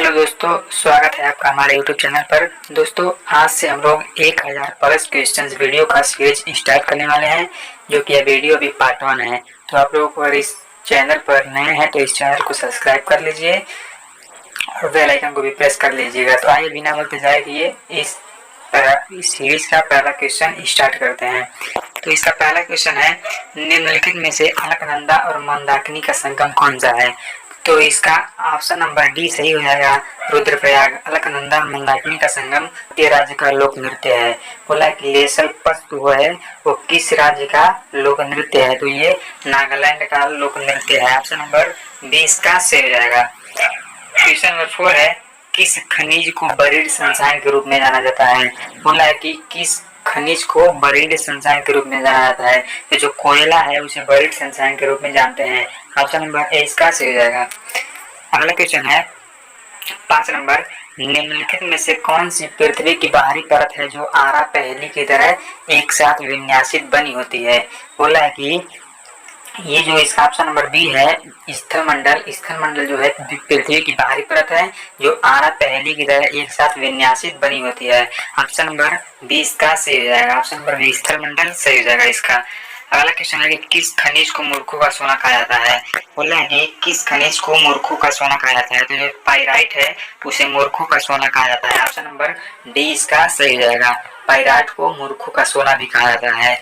Hello दोस्तों, स्वागत है आपका हमारे यूट्यूब चैनल पर। दोस्तों, आज से हम लोग 1000 प्लस क्वेश्चंस वीडियो का सीरीज स्टार्ट करने वाले हैं, जो कि यह वीडियो अभी पार्ट 1 है। तो आप लोग अगर इस चैनल पर नए हैं तो इस चैनल को सब्सक्राइब कर लीजिए और बेल आइकन को भी प्रेस कर लीजिएगा। तो आइए बिना वक्त जाए दिए इस सीरीज का पहला क्वेश्चन स्टार्ट करते हैं। तो इसका पहला क्वेश्चन है, निम्नलिखित में से अलकनंदा और मंदाकिनी का संगम कौन सा है? तो इसका ऑप्शन नंबर डी सही हो जाएगा, रुद्रप्रयाग। अलकनंदा और मंदाकिनी का संगम के राज्य का लोक नृत्य है। बोला कि लेसल पस्तु है वो किस राज्य का लोक नृत्य है? तो ये नागालैंड का लोक नृत्य है। ऑप्शन नंबर बी इसका सही हो जाएगा। क्वेश्चन नंबर 4 है, किस खनिज को बरीड सनशाइन के रूप में जाना जाता है? बोला है कि किस खनिज को बरीड सनशाइन के रूप में जाना जाता है? तो जो कोयला है उसे बरीड सनशाइन के रूप में जानते हैं। ऑप्शन नंबर ए इसका सही हो जाएगा। अगला क्वेश्चन है 5 नंबर, निम्नलिखित में से कौन सी पृथ्वी की बाहरी परत है जो आरा पहेली की तरह एक साथ विन्यासित बनी होती है? बोला है कि ये जो इसका ऑप्शन नंबर बी है, स्थलमंडल जो है पृथ्वी की बाहरी परत है जो आरा पहेली की तरह एक साथ विन्यासित बनी होती है। ऑप्शन नंबर बी इसका सही हो जाएगा। ऑप्शन नंबर बी स्थलमंडल सही हो जाएगा इसका। अगला क्वेश्चन है कि किस खनिज को मूर्खों का सोना कहा जाता है? बोला है कि किस खनिज को मूर्खों का सोना कहा जाता है? तो जो पाइराइट है उसे मूर्खों का सोना कहा जाता है। ऑप्शन नंबर डी इसका सही हो जाएगा। पाइराइट को मूर्खों का सोना भी कहा जाता है।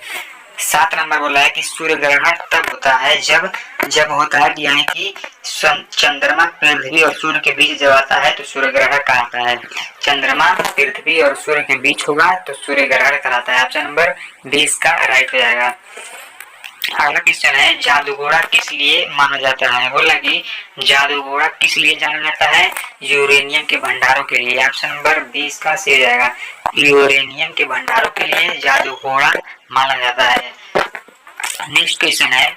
7 नंबर बोला है कि सूर्य ग्रहण तब होता है जब होता है, यानी कि चंद्रमा पृथ्वी और सूर्य के बीच जब आता है तो सूर्य ग्रहण कहलाता है। चंद्रमा पृथ्वी और सूर्य के बीच होगा तो सूर्य ग्रहण कहलाता है। ऑप्शन नंबर 20 का राइट हो जाएगा। अगला क्वेश्चन है, जादूगोड़ा किस लिए माना जाता है? बोला कि जादूगोड़ा किस लिए जाना जाता है? यूरेनियम के भंडारों के लिए। ऑप्शन नंबर 20 का सही हो जाएगा। यूरेनियम के भंडारों के लिए जादूगोड़ा माना जाता है। नेक्स्ट क्वेश्चन है,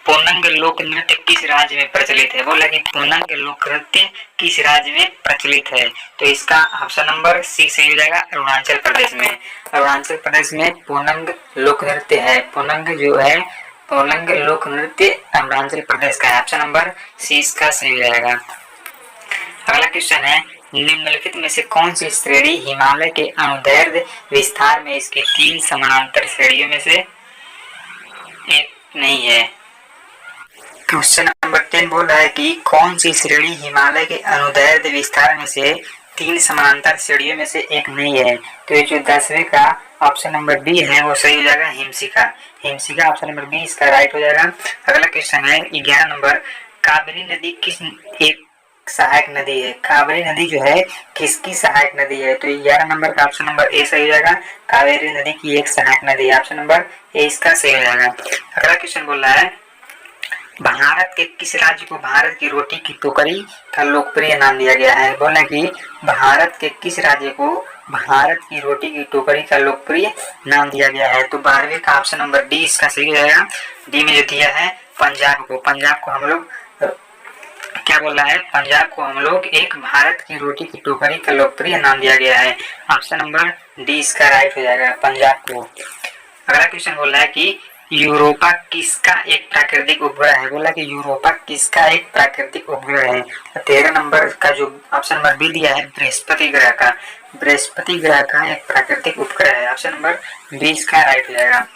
पूर्णांग लोक नृत्य किस राज्य में प्रचलित है? बोला कि पूर्णांग लोक नृत्य किस राज्य में प्रचलित है? तो इसका ऑप्शन नंबर सी सही हो जाएगा, अरुणाचल प्रदेश में। अरुणाचल प्रदेश में पूर्णांग लोक नृत्य है। पूर्णांग लोक नृत्य अरुणाचल प्रदेश का है। ऑप्शन नंबर सी इसका सही हो जाएगा। अगला क्वेश्चन है, निम्नलिखित में से कौन सी श्रेणी हिमालय के अनुदैर्ध्य विस्तार में इसकी 3 समानांतर श्रेणियों में से एक नहीं है? क्वेश्चन नंबर 10 बोल रहा है कि कौन सी श्रेणी हिमालय के अनुदैर्ध्य विस्तार में से 3 समानांतर श्रेणियों में से एक नहीं है? तो ये जो 10वें का ऑप्शन नंबर बी है वो सही हो जाएगा, हिमशिका। ऑप्शन नंबर बी इसका राइट हो जाएगा। अगला क्वेश्चन है 11 नंबर, कावेरी नदी किस एक सहायक नदी है? कावेरी नदी जो है किसकी सहायक नदी है? तो 11 नंबर का ऑप्शन नंबर ए सही हो जाएगा, कावेरी नदी की एक सहायक नदी है। ऑप्शन नंबर ए इसका सही हो जाएगा। अगला क्वेश्चन बोल रहा है, भारत के किस राज्य को भारत की रोटी की टोकरी का लोकप्रिय नाम दिया गया है? बोला कि भारत के किस राज्य को भारत की रोटी की टोकरी का लोकप्रिय नाम दिया गया है? तो 12वें का ऑप्शन नंबर डी इसका सही हो जाएगा। डी में जो दिया है पंजाब को हम लोग क्या बोल रहा है, पंजाब को हम लोग एक भारत की रोटी की टोकरी का लोकप्रिय नाम दिया गया है। ऑप्शन नंबर डी इसका राइट हो जाएगा, पंजाब को। अगला क्वेश्चन बोल रहा है कि यूरोपा किसका एक प्राकृतिक उपग्रह है? बोला कि यूरोपा किसका एक प्राकृतिक उपग्रह है? 13 नंबर का जो ऑप्शन नंबर बी दिया है, बृहस्पति ग्रह का एक प्राकृतिक उपग्रह है। ऑप्शन नंबर 20 का राइट हो जाएगा।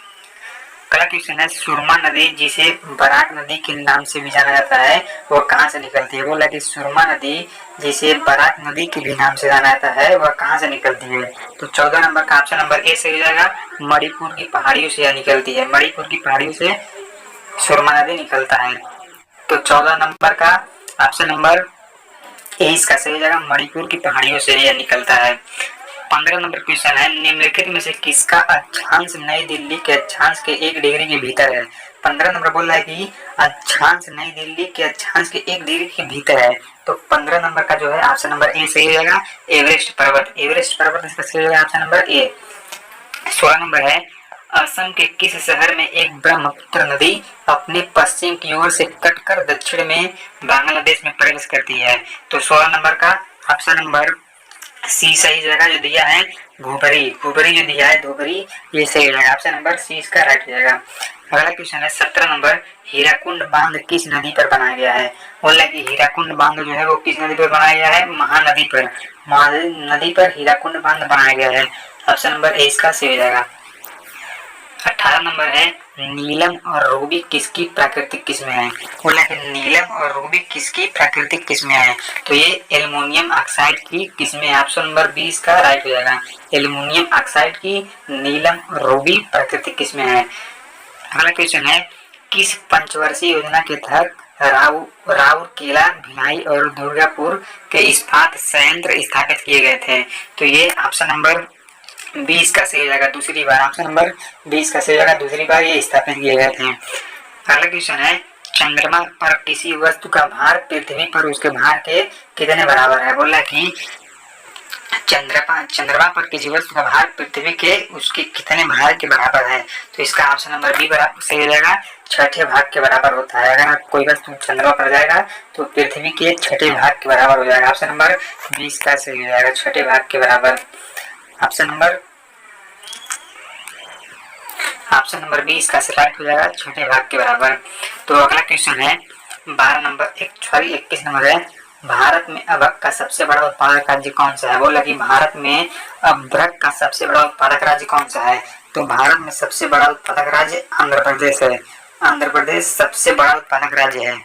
अगला क्वेश्चन है, सुरमा नदी जिसे बराक नदी के नाम से भी जाना जाता है वह कहाँ से निकलती है? बोला कि सुरमा नदी जिसे बराक नदी के भी नाम से जाना जाता है वह कहाँ से निकलती है? तो 14 नंबर का ऑप्शन नंबर ए सही हो जाएगा, मणिपुर की पहाड़ियों से निकलती है। मणिपुर की पहाड़ियों से सुरमा नदी निकलता है। तो 14 नंबर का ऑप्शन नंबर ए इसका सही हो जाएगा, मणिपुर की पहाड़ियों से यह निकलता है। 15 नंबर क्वेश्चन है, निम्नलिखित में से किसका अक्षांश नई दिल्ली के अक्षांश के 1 डिग्री के भीतर है? 15 नंबर बोल रहा है कि अक्षांश नई दिल्ली के अक्षांश के 1 डिग्री के भीतर है। तो 15 नंबर का जो है ऑप्शन नंबर ए सही हो जाएगा, एवरेस्ट पर्वत इसका सही हो जाएगा, ऑप्शन नंबर ए। 16 नंबर है, असम के किस शहर में एक ब्रह्मपुत्र नदी अपने पश्चिम की ओर से कटकर दक्षिण में बांग्लादेश में प्रवेश करती है? तो 16 नंबर का ऑप्शन नंबर सी सही जगह जो दिया है धोबरी, धोबरी जो दिया है धोबरी, ये सही हो जाएगा। ऑप्शन नंबर सी इसका राइट हो जाएगा। अगला क्वेश्चन है 17 नंबर, हीराकुंड बांध किस नदी पर बनाया गया है? बोला कि हीराकुंड बांध जो है वो किस नदी पर बनाया गया है? महानदी पर, महानदी पर हीराकुंड बांध बनाया गया है। ऑप्शन नंबर ए इसका सही हो जाएगा। 18 नंबर है, नीलम और रूबी किसकी प्राकृतिक किस्में हैं? बोला कि नीलम और रूबी किसकी प्राकृतिक किस्में हैं? तो ये एल्युमिनियम ऑक्साइड की किस्में। ऑप्शन नंबर 20 का राइट हो जाएगा। एल्युमिनियम ऑक्साइड की नीलम और रूबी प्राकृतिक किस्में हैं। अगला क्वेश्चन है, किस पंचवर्षीय योजना के तहत राउरकेला, भिलाई और दुर्गापुर के इस्पात संयंत्र स्थापित किए गए थे? तो ये ऑप्शन नंबर 20 का सही हो जाएगा। दूसरी बार, ऑप्शन नंबर 20 का सही हो जाएगा। दूसरी बार ये स्थापित किए गए थे। अगला क्वेश्चन है, चंद्रमा पर किसी वस्तु का भार पृथ्वी पर उसके भार के कितने बराबर है? बोला कि चंद्रमा पर किसी वस्तु का भार पृथ्वी के उसके कितने भार के बराबर है? तो इसका ऑप्शन नंबर बी बराबर सही हो जाएगा। छठे भाग के बराबर होता है। अगर कोई वस्तु चंद्रमा पर जाएगा तो पृथ्वी के छठे भाग के बराबर हो जाएगा। ऑप्शन नंबर 20 का सही हो जाएगा, छठे भाग के बराबर। ऑप्शन नंबर 20 का राइट हो जाएगा, छोटे भाग के बराबर। तो अगला क्वेश्चन है 12 नंबर 21 नंबर है, भारत में अभ्रक का सबसे बड़ा उत्पादक राज्य कौन सा है? बोला कि भारत में अभ्रक का सबसे बड़ा उत्पादक राज्य कौन सा है? तो भारत में सबसे बड़ा उत्पादक राज्य आंध्र प्रदेश है। आंध्र प्रदेश सबसे बड़ा उत्पादक राज्य है।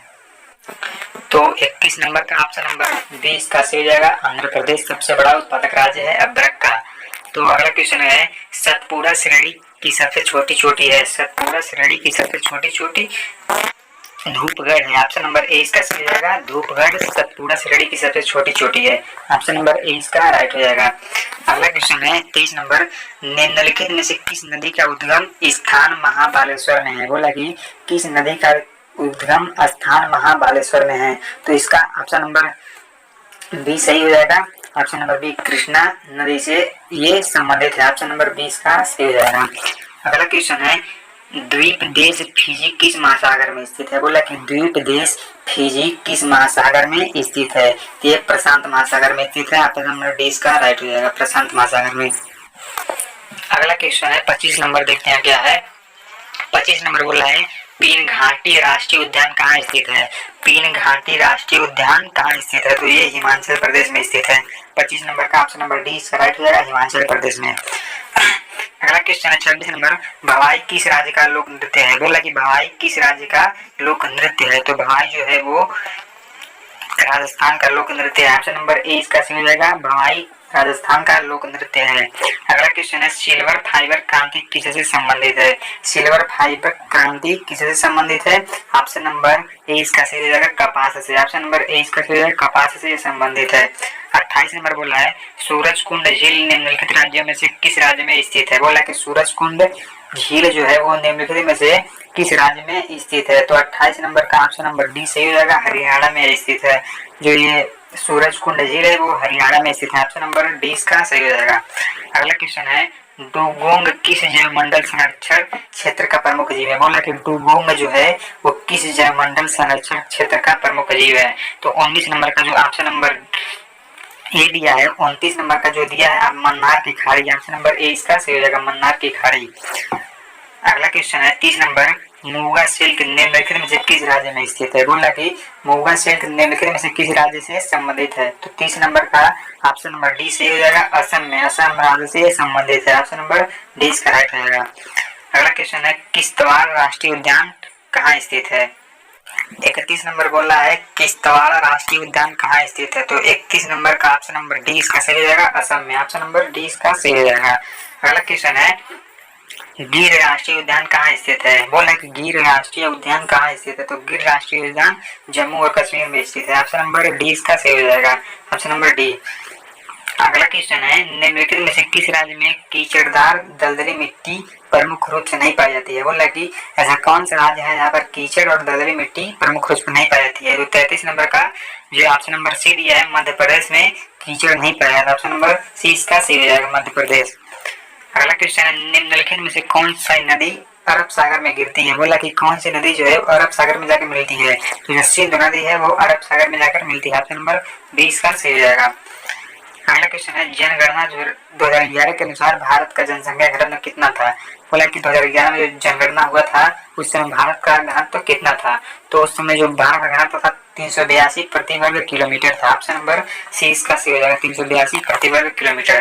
तो 21 नंबर का ऑप्शन नंबर 20 का सही हो जाएगा। आंध्र प्रदेश सबसे बड़ा उत्पादक राज्य है अभ्रक का। तो अगला क्वेश्चन है, सतपुड़ा श्रेणी की सबसे छोटी चोटी है? सतपुड़ा श्रेणी की सबसे छोटी चोटी धूपगढ़ है। ऑप्शन नंबर ए इसका सही हो जाएगा। धूपगढ़ सतपुड़ा श्रेणी की सबसे छोटी चोटी है। ऑप्शन नंबर ए इसका राइट हो जाएगा। अगला क्वेश्चन है 23 नंबर, निम्नलिखित में से किस नदी का उद्गम स्थान महाबालेश्वर में है? बोला कि किस नदी का उद्गम स्थान महाबालेश्वर में है? तो इसका ऑप्शन नंबर बी सही हो जाएगा। ऑप्शन नंबर बी कृष्णा नदी से ये संबंधित है। ऑप्शन नंबर 20 का सही हो जाएगा। अगला क्वेश्चन है, द्वीप देश फिजी किस महासागर में स्थित है? बोला कि द्वीप देश फिजी किस महासागर में स्थित है? ये प्रशांत महासागर में स्थित है। ऑप्शन नंबर 20 का राइट हो जाएगा, प्रशांत महासागर में। अगला क्वेश्चन है 25 नंबर, देखते हैं क्या है। 25 नंबर बोला है, पीन घाटी राष्ट्रीय उद्यान कहाँ स्थित है? पीन घाटी राष्ट्रीय उद्यान कहाँ स्थित है? तो ये हिमाचल प्रदेश में स्थित है। 25 नंबर का ऑप्शन नंबर डी इसका राइट हो जाएगा, हिमाचल प्रदेश में। अगला क्वेश्चन है 26 नंबर, भवाई किस राज्य का लोक नृत्य है? बोला कि भवाई किस राज्य का लोक नृत्य है? तो भवाई जो है वो राजस्थान का लोक नृत्य है। ऑप्शन नंबर ए इसका सही हो जाएगा। भवाई राजस्थान का लोक नृत्य है। अगला क्वेश्चन है, सिल्वर फाइबर क्रांति किससे संबंधित है? सिल्वर फाइबर क्रांति किससे संबंधित है? ऑप्शन नंबर ए इसका सही हो जाएगा, कपास से। ऑप्शन नंबर ए इसका सही हो जाएगा, कपास से संबंधित है। 28 नंबर बोला है, सूरज कुंड झील निम्नलिखित राज्यों में से किस राज्य में स्थित है? बोला कि सूरज कुंड झील जो है वो निम्नलिखित में से किस राज्य में स्थित है? तो 28 नंबर का ऑप्शन नंबर डी सही हो जाएगा, हरियाणा में स्थित है। जो ये सूरज कुंड झील है वो हरियाणा में स्थित है। ऑप्शन नंबर डी इसका सही हो जाएगा। अगला क्वेश्चन है, डुगोंग किस जलमंडल संरक्षण क्षेत्र का प्रमुख जीव है? बोला कि डुगोंग जो है वो किस जलमंडल संरक्षण क्षेत्र का प्रमुख जीव है? तो 19 नंबर का जो ऑप्शन नंबर ए दिया है, 29 नंबर का जो दिया है आप मन्नार की खाड़ी। ऑप्शन नंबर ए इसका सही हो जाएगा, मन्नार की खाड़ी। अगला क्वेश्चन है 30 नंबर, मुगा सिल्क निम्नलिखित में से किस राज्य में स्थित है? बोला कि मुगा सिल्क निम्नलिखित में से किस राज्य से संबंधित है? तो 30 नंबर का ऑप्शन नंबर डी सही हो जाएगा, असम में, असम राज्य से संबंधित है। ऑप्शन नंबर डी इसका राइट हो जाएगा। अगला क्वेश्चन है, किश्तवाड़ राष्ट्रीय उद्यान कहाँ स्थित है? 31 नंबर बोला है, किश्तवाड़ राष्ट्रीय उद्यान कहाँ स्थित है? तो 31 नंबर का ऑप्शन नंबर डी इसका सही हो जाएगा, असम में। ऑप्शन नंबर डी इसका सही हो जाएगा। अगला क्वेश्चन है, गिर राष्ट्रीय उद्यान कहाँ स्थित है? बोला कि गिर राष्ट्रीय उद्यान कहाँ स्थित है? तो गिर राष्ट्रीय उद्यान जम्मू और कश्मीर में स्थित है। ऑप्शन नंबर डी इसका सही हो जाएगा, ऑप्शन नंबर डी। अगला क्वेश्चन है, निम्नलिखित में से किस राज्य में कीचड़दार दलदली मिट्टी प्रमुख रूप से नहीं पाई जाती है? बोला कि ऐसा कौन सा राज्य है जहाँ पर कीचड़ और दलदली मिट्टी प्रमुख रूप से नहीं पाई जाती है? तो 33 नंबर का जो ऑप्शन नंबर सी दिया है, मध्य प्रदेश में कीचड़ नहीं पाया जाता। ऑप्शन नंबर सी इसका सही हो जाएगा, मध्य प्रदेश। अगला क्वेश्चन है, निम्नलिखित में से कौन सी नदी अरब सागर में गिरती है? बोला कि कौन सी नदी जो है अरब सागर में जाकर मिलती है? तो जो सिंधु नदी है वो अरब सागर में जाकर मिलती है। ऑप्शन नंबर 20 का सही हो जाएगा। अगला क्वेश्चन है जनगणना जो 2011 के अनुसार भारत का जनसंख्या घनत्व कितना था। बोला कि 2011 में जो जनगणना हुआ था उस समय भारत का घनत्व कितना था। तो उस समय जो भारत का घनत्व था 382 प्रति वर्ग किलोमीटर था। ऑप्शन नंबर सी इसका सही हो जाएगा, 382 प्रति वर्ग किलोमीटर।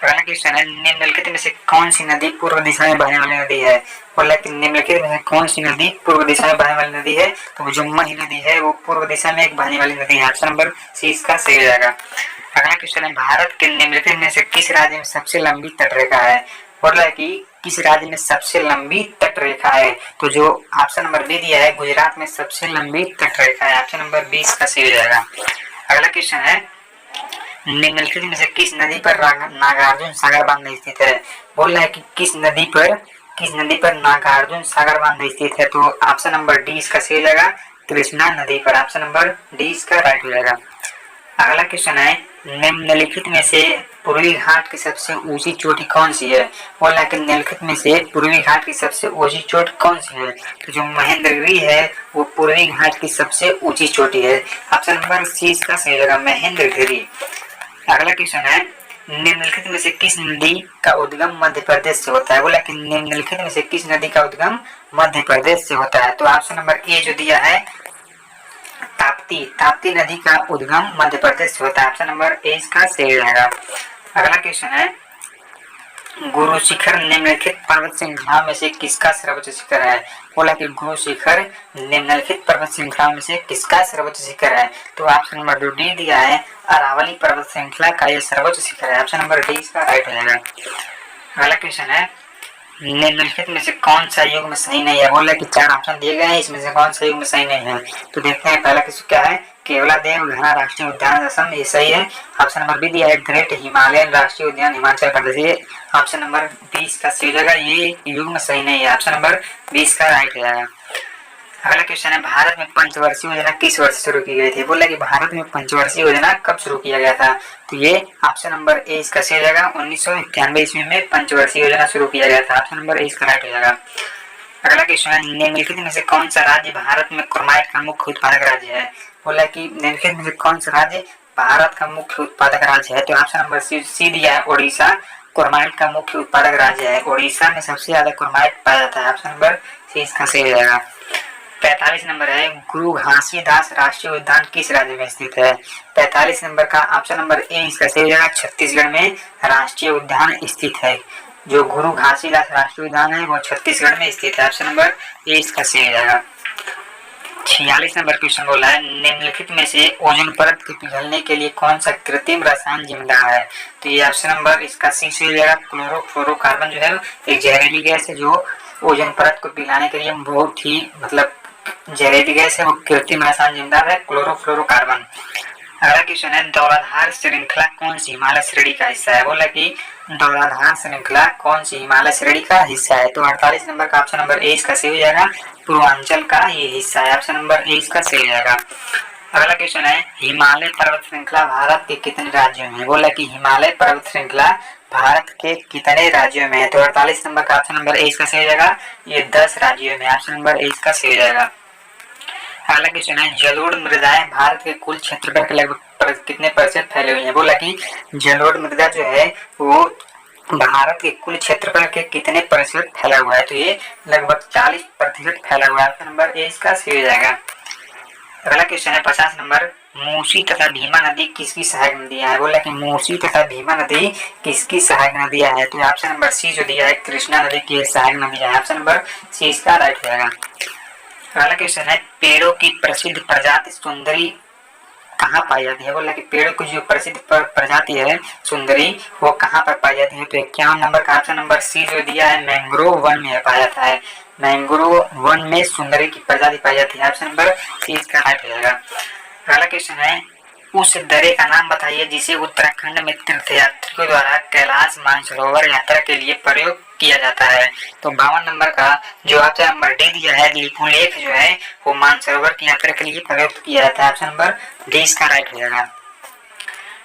अगला क्वेश्चन है निम्नलिखित में से कौन सी नदी पूर्व दिशा में बहने वाली नदी है। बोला कि निम्नलिखित में से कौन सी नदी पूर्व दिशा में बहने वाली नदी है। तो जो मही नदी है वो पूर्व दिशा में एक बहने वाली नदी है। ऑप्शन नंबर सी इसका सही हो जाएगा। अगला क्वेश्चन है भारत के निम्नलिखित में से किस राज्य में सबसे लंबी तटरेखा है। बोल रहा है कि किस राज्य में सबसे लंबी तटरेखा है। तो जो ऑप्शन नंबर बी दिया है गुजरात में सबसे लंबी तटरेखा है। ऑप्शन नंबर 20 का सही हो जाएगा। अगला क्वेश्चन है निम्नलिखित में से किस नदी पर नागार्जुन सागर बांध स्थित है। बोल रहा है कि किस नदी पर नागार्जुन सागर बांध स्थित है। तो ऑप्शन नंबर डी इसका सही हो जाएगा, कृष्णा नदी पर। ऑप्शन नंबर डी इसका राइट हो जाएगा। अगला क्वेश्चन है निम्नलिखित में से पूर्वी घाट की सबसे ऊंची चोटी कौन सी है। बोला है कि निम्नलिखित में से पूर्वी घाट की सबसे ऊंची चोटी कौन सी है। तो जो महेंद्रगिरी है वो पूर्वी घाट की सबसे ऊंची चोटी है। ऑप्शन नंबर सी इसका सही होगा, महेंद्रगिरी। अगला क्वेश्चन है निम्नलिखित में से किस नदी का उद्गम मध्य प्रदेश से होता है। बोला कि निम्नलिखित में से किस नदी का उद्गम मध्य प्रदेश से होता है। तो ऑप्शन नंबर ए जो दिया है ताप्ती नदी का उद्गम मध्य प्रदेश से होता है। ऑप्शन नंबर ए इसका सही रहेगा। अगला क्वेश्चन है गुरु शिखर निम्नलिखित पर्वत श्रृंखला में से किसका सर्वोच्च शिखर है। बोला कि गुरु शिखर निम्नलिखित पर्वत श्रृंखला में से किसका सर्वोच्च शिखर है। तो ऑप्शन नंबर जो डी दिया है अरावली पर्वत श्रृंखला का यह सर्वोच्च शिखर है। ऑप्शन नंबर डी इसका राइट हो जाएगा। अगला क्वेश्चन है निम्नलिखित में से कौन सा युग्म सही नहीं है। बोला कि 4 ऑप्शन दिए गए हैं, इसमें से कौन सा युग्म सही नहीं है। तो देखते हैं पहला क्वेश्चन क्या है, केवलादेव घना राष्ट्रीय उद्यान असम, ये सही है। ऑप्शन नंबर बी दिया है ग्रेट हिमालयन राष्ट्रीय उद्यान हिमाचल प्रदेश, ये ऑप्शन नंबर 20 का सही होगा, ये युग्म सही नहीं है। ऑप्शन नंबर 20 का राइट हो जाएगा। अगला क्वेश्चन है भारत में पंचवर्षीय योजना किस वर्ष शुरू की गई थी। बोला कि भारत में पंचवर्षीय योजना कब शुरू किया गया था। तो ये ऑप्शन नंबर ए इसका सही हो जाएगा, 1991 ईस्वी में पंचवर्षीय योजना शुरू किया गया था। ऑप्शन नंबर ए इसका राइट हो जाएगा। अगला क्वेश्चन है निम्नलिखित में से कौन सा राज्य भारत में कुरमाइट का मुख्य उत्पादक राज्य है। बोला कि निम्नलिखित में से कौन सा राज्य भारत का मुख्य उत्पादक राज्य है। तो ऑप्शन नंबर सी दिया है उड़ीसा कुरमाइट का मुख्य उत्पादक राज्य है। उड़ीसा में सबसे ज्यादा कुरमाइट पाया जाता है। ऑप्शन नंबर सी इसका सही हो जाएगा। 45 नंबर है गुरु घासीदास राष्ट्रीय उद्यान किस राज्य में स्थित है। 45 नंबर का ऑप्शन नंबर ए इसका सही हो जाएगा, छत्तीसगढ़ में राष्ट्रीय उद्यान स्थित है। जो गुरु घासीदास राष्ट्रीय उद्यान है वो छत्तीसगढ़ में स्थित है। ऑप्शन नंबर ए इसका सही हो जाएगा। 46 नंबर क्वेश्चन बोला है निम्नलिखित में से ओजोन परत के पिघलने के लिए कौन सा कृत्रिम रसायन जिम्मेदार है। तो ये ऑप्शन नंबर इसका सी से हो जाएगा, क्लोरोफ्लोरोकार्बन जो है एक जहरीली गैस है जो ओजोन परत को पिघलाने के लिए बहुत ही जहरीली गैस है, वो कृत्रिम रसायन जिम्मेदार है क्लोरोफ्लोरोकार्बन। अगला क्वेश्चन है धौलाधार श्रृंखला कौन सी हिमालय श्रेणी का हिस्सा है। बोला कि धौलाधार श्रृंखला कौन सी हिमालय श्रेणी का हिस्सा है। तो 48 नंबर का ऑप्शन नंबर ए इसका सही हो जाएगा, पूर्वांचल का ये हिस्सा है। ऑप्शन नंबर ए इसका सही हो जाएगा। अगला क्वेश्चन है हिमालय पर्वत श्रृंखला भारत के कितने राज्यों में है। बोला कि हिमालय पर्वत श्रृंखला भारत के कितने राज्यों में है। तो 48 नंबर का ऑप्शन नंबर ए इसका सही हो जाएगा, ये 10 राज्यों में। ऑप्शन नंबर ए इसका सही हो जाएगा। अगला क्वेश्चन है जलोढ़ मृदाएं भारत के कुल क्षेत्रफल के लगभग कितने प्रतिशत फैले हुए हैं। बोला कि जलोढ़ मृदा जो है वो भारत के कुल क्षेत्रफल के कितने प्रतिशत फैला हुआ है। तो ये लगभग 40% फैला हुआ है। ऑप्शन नंबर ए इसका सही हो जाएगा। अगला क्वेश्चन है 50 नंबर मूसी तथा भीमा नदी किसकी सहायक नदियां है। बोला कि मूसी तथा भीमा नदी किसकी सहायक नदियां है। तो ऑप्शन नंबर सी जो दिया है कृष्णा नदी की सहायक नदियां है। ऑप्शन नंबर सी इसका राइट हो जाएगा। अगला क्वेश्चन है पेड़ों की प्रसिद्ध प्रजाति सुंदरी कहाँ पाई जाती है। बोला कि पेड़ों की जो प्रसिद्ध प्रजाति है सुंदरी वो कहाँ पर पाई जाती है। तो 51 नंबर का ऑप्शन नंबर सी जो दिया है मैंग्रोव वन में पाया जाता है। मैंग्रोव वन में सुंदरी की प्रजाति पाई जाती है। ऑप्शन नंबर सी इसका राइट हो जाएगा। अगला क्वेश्चन है उस दर्रे का नाम बताइए जिसे उत्तराखंड में तीर्थयात्रियों द्वारा कैलाश मानसरोवर यात्रा के लिए प्रयोग किया जाता है। तो 52 नंबर का जो ऑप्शन नंबर डी दिया है लिपुलेख जो है वो मानसरोवर की यात्रा के लिए प्रयोग किया जाता है। ऑप्शन नंबर डी इसका राइट हो जाएगा।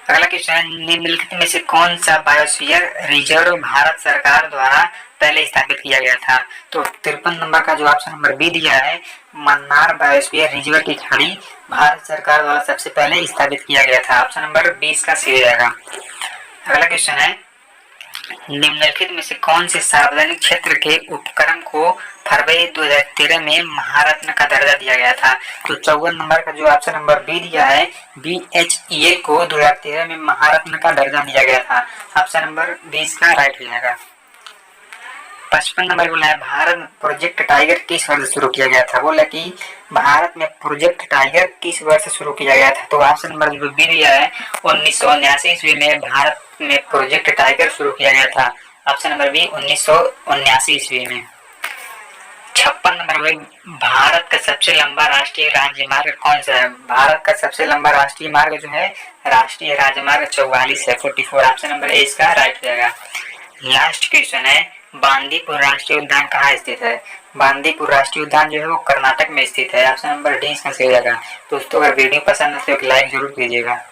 अगला क्वेश्चन निम्नलिखित में से कौन सा बायोस्फीयर रिजर्व भारत सरकार द्वारा पहले स्थापित किया गया था। तो 53 नंबर का जो ऑप्शन नंबर बी दिया है, मन्नार बायोस्फीयर रिजर्व की खाड़ी भारत सरकार द्वारा सबसे पहले स्थापित किया गया था। ऑप्शन नंबर 20 का सही रहेगा। अगला क्वेश्चन है, निम्नलिखित में से कौन से सार्वजनिक क्षेत्र के उपक्रम को फरवरी 2013 में महारत्न का दर्जा दिया गया था? तो 54 नंबर का जो ऑप्शन नंबर बी दिया है, BHEL को 2013 में महारत्न का दर्जा दिया गया था। ऑप्शन नंबर 20 का राइट हो जाएगा। 55 नंबर बोला है, भारत में प्रोजेक्ट टाइगर किस वर्ष शुरू किया गया था? बोला कि भारत में प्रोजेक्ट टाइगर किस वर्ष शुरू किया गया था? तो ऑप्शन नंबर जो बी दिया है, 1979 ईस्वी में भारत में प्रोजेक्ट टाइगर शुरू किया गया था। ऑप्शन नंबर बी 1979 ईस्वी में। 56 नंबर में, भारत का सबसे लंबा राष्ट्रीय राजमार्ग कौन सा है? भारत का सबसे लंबा राष्ट्रीय मार्ग जो है, राष्ट्रीय राजमार्ग 44 है, 44। ऑप्शन नंबर ए इसका राइट हो जाएगा। लास्ट क्वेश्चन है, बांदीपुर राष्ट्रीय उद्यान कहाँ स्थित है? बांदीपुर राष्ट्रीय उद्यान जो है वो कर्नाटक में स्थित है। ऑप्शन नंबर डी इसका सही रहेगा। दोस्तों अगर वीडियो पसंद है तो एक लाइक जरूर कीजिएगा।